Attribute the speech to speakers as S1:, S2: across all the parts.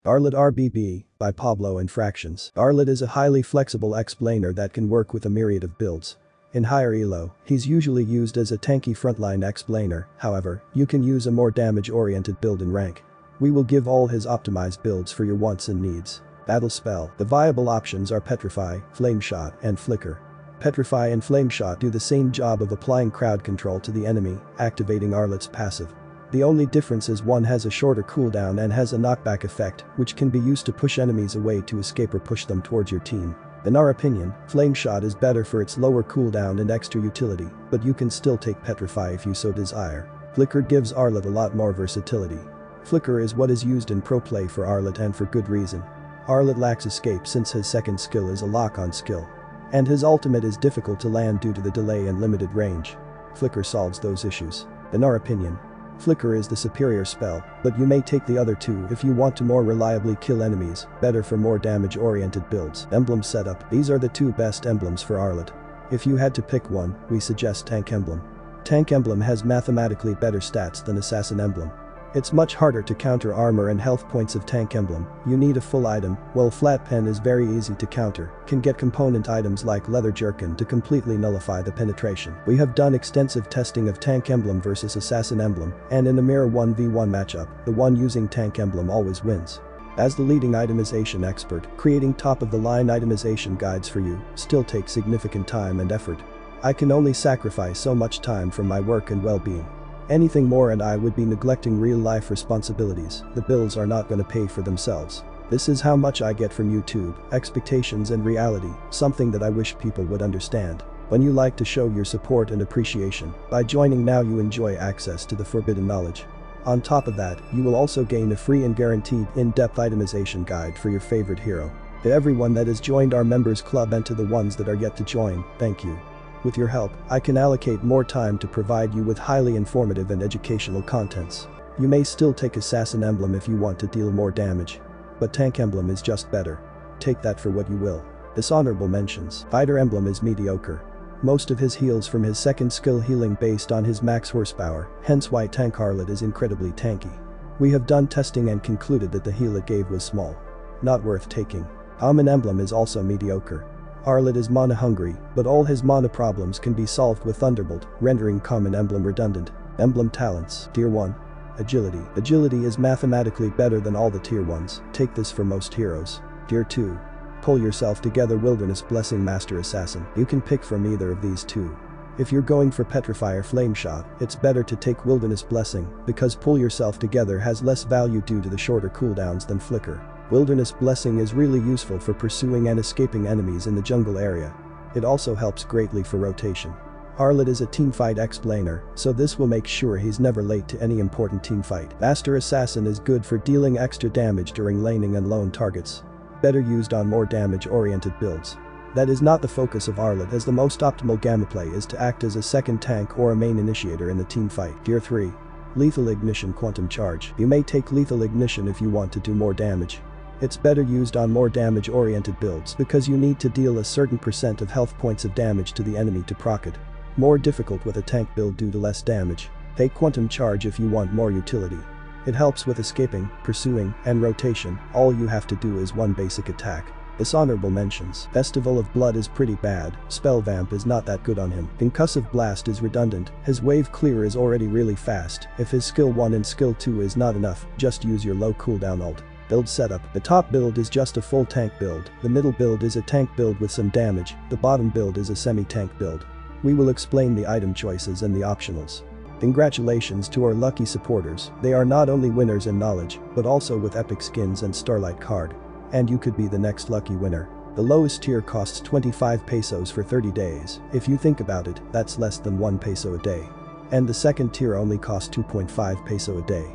S1: Arlott RBB, by Pablo and Fractions. Arlott is a highly flexible explainer that can work with a myriad of builds. In higher elo, he's usually used as a tanky frontline explainer, however, you can use a more damage-oriented build in rank. We will give all his optimized builds for your wants and needs. Battle Spell. The viable options are Petrify, Flame Shot, and Flicker. Petrify and Flame Shot do the same job of applying crowd control to the enemy, activating Arlott's passive. The only difference is one has a shorter cooldown and has a knockback effect, which can be used to push enemies away to escape or push them towards your team. In our opinion, Flame Shot is better for its lower cooldown and extra utility, but you can still take Petrify if you so desire. Flicker gives Arlott a lot more versatility. Flicker is what is used in pro play for Arlott, and for good reason. Arlott lacks escape since his second skill is a lock-on skill. And his ultimate is difficult to land due to the delay and limited range. Flicker solves those issues. In our opinion, Flicker is the superior spell, but you may take the other two if you want to more reliably kill enemies, better for more damage-oriented builds. Emblem setup. These are the two best emblems for Arlott. If you had to pick one, we suggest Tank Emblem. Tank Emblem has mathematically better stats than Assassin Emblem. It's much harder to counter armor and health points of Tank Emblem, you need a full item, while Flat Pen is very easy to counter, can get component items like Leather Jerkin to completely nullify the penetration. We have done extensive testing of Tank Emblem versus Assassin Emblem, and in a mirror 1v1 matchup, the one using Tank Emblem always wins. As the leading itemization expert, creating top-of-the-line itemization guides for you still takes significant time and effort. I can only sacrifice so much time from my work and well-being. Anything more and I would be neglecting real-life responsibilities. The bills are not going to pay for themselves. This is how much I get from YouTube, expectations and reality, something that I wish people would understand. When you like to show your support and appreciation, by joining now you enjoy access to the forbidden knowledge. On top of that, you will also gain a free and guaranteed in-depth itemization guide for your favorite hero. To everyone that has joined our members club and to the ones that are yet to join, thank you. With your help, I can allocate more time to provide you with highly informative and educational contents. You may still take Assassin Emblem if you want to deal more damage. But Tank Emblem is just better. Take that for what you will. Dishonorable mentions. Fighter Emblem is mediocre. Most of his heals from his second skill healing based on his max horsepower, hence why Tank Arlott is incredibly tanky. We have done testing and concluded that the heal it gave was small. Not worth taking. Common Emblem is also mediocre. Arlott is mana hungry, but all his mana problems can be solved with Thunderbolt, rendering Common Emblem redundant. Emblem talents. Tier 1. Agility. Agility is mathematically better than all the tier 1s, take this for most heroes. Tier 2. Pull yourself together. Wilderness Blessing Master Assassin. You can pick from either of these two. If you're going for Petrify or Flame Shot, it's better to take Wilderness Blessing, because Pull Yourself Together has less value due to the shorter cooldowns than Flicker. Wilderness Blessing is really useful for pursuing and escaping enemies in the jungle area. It also helps greatly for rotation. Arlott is a teamfight explainer, so this will make sure he's never late to any important teamfight. Master Assassin is good for dealing extra damage during laning and lone targets. Better used on more damage-oriented builds. That is not the focus of Arlott, as the most optimal gamma play is to act as a second tank or a main initiator in the teamfight. Tier 3. Lethal Ignition Quantum Charge. You may take Lethal Ignition if you want to do more damage. It's better used on more damage-oriented builds because you need to deal a certain percent of health points of damage to the enemy to proc it. More difficult with a tank build due to less damage. Take Quantum Charge if you want more utility. It helps with escaping, pursuing, and rotation. All you have to do is one basic attack. Dishonorable mentions. Festival of Blood is pretty bad, Spell Vamp is not that good on him. Concussive Blast is redundant, his wave clear is already really fast. If his skill 1 and skill 2 is not enough, just use your low cooldown ult. Build setup. The top build is just a full tank build, the middle build is a tank build with some damage, the bottom build is a semi-tank build. We will explain the item choices and the optionals. Congratulations to our lucky supporters, they are not only winners in knowledge, but also with epic skins and Starlight card. And you could be the next lucky winner. The lowest tier costs 25 pesos for 30 days, if you think about it, that's less than 1 peso a day. And the second tier only costs 2.5 peso a day.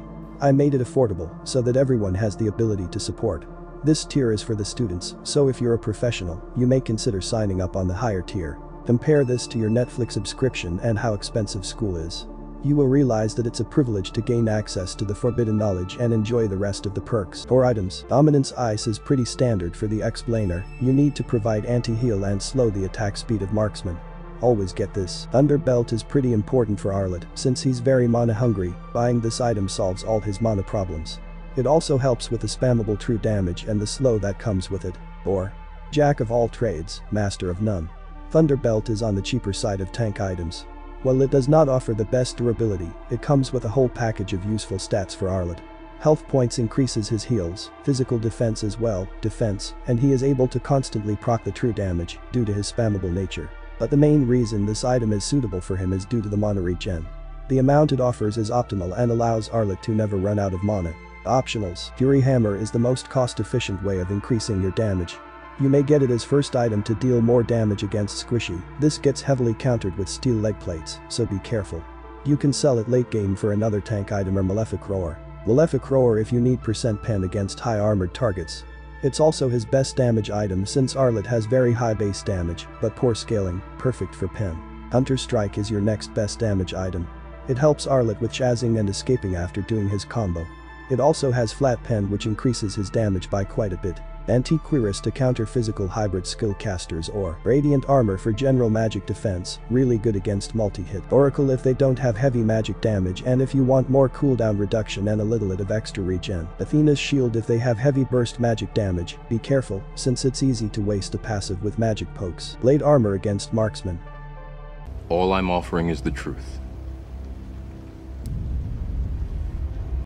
S1: I made it affordable, so that everyone has the ability to support. This tier is for the students, so if you're a professional, you may consider signing up on the higher tier. Compare this to your Netflix subscription and how expensive school is. You will realize that it's a privilege to gain access to the forbidden knowledge and enjoy the rest of the perks. For items, Dominance Ice is pretty standard for the explainer. You need to provide anti-heal and slow the attack speed of marksman. Always get this. Thunder Belt is pretty important for Arlott, since he's very mana hungry. Buying this item solves all his mana problems. It also helps with the spammable true damage and the slow that comes with it. Or Jack of all trades, master of none. Thunderbelt is on the cheaper side of tank items. While it does not offer the best durability, it comes with a whole package of useful stats for Arlott. Health points increases his heals, physical defense as well, defense, and he is able to constantly proc the true damage due to his spammable nature. But the main reason this item is suitable for him is due to the mana regen. The amount it offers is optimal and allows Arlott to never run out of mana. Optionals. Fury Hammer is the most cost-efficient way of increasing your damage. You may get it as first item to deal more damage against Squishy. This gets heavily countered with steel leg plates, so be careful. You can sell it late game for another tank item or Malefic Roar. Malefic Roar if you need % pen against high armored targets. It's also his best damage item since Arlott has very high base damage, but poor scaling, perfect for pen. Hunter Strike is your next best damage item. It helps Arlott with chasing and escaping after doing his combo. It also has flat pen which increases his damage by quite a bit. Antiquirus to counter physical hybrid skill casters or Radiant Armor for general magic defense, really good against multi-hit. Oracle if they don't have heavy magic damage and if you want more cooldown reduction and a little bit of extra regen. Athena's Shield if they have heavy burst magic damage, be careful since it's easy to waste a passive with magic pokes. Blade Armor against marksmen.
S2: All I'm offering is the truth.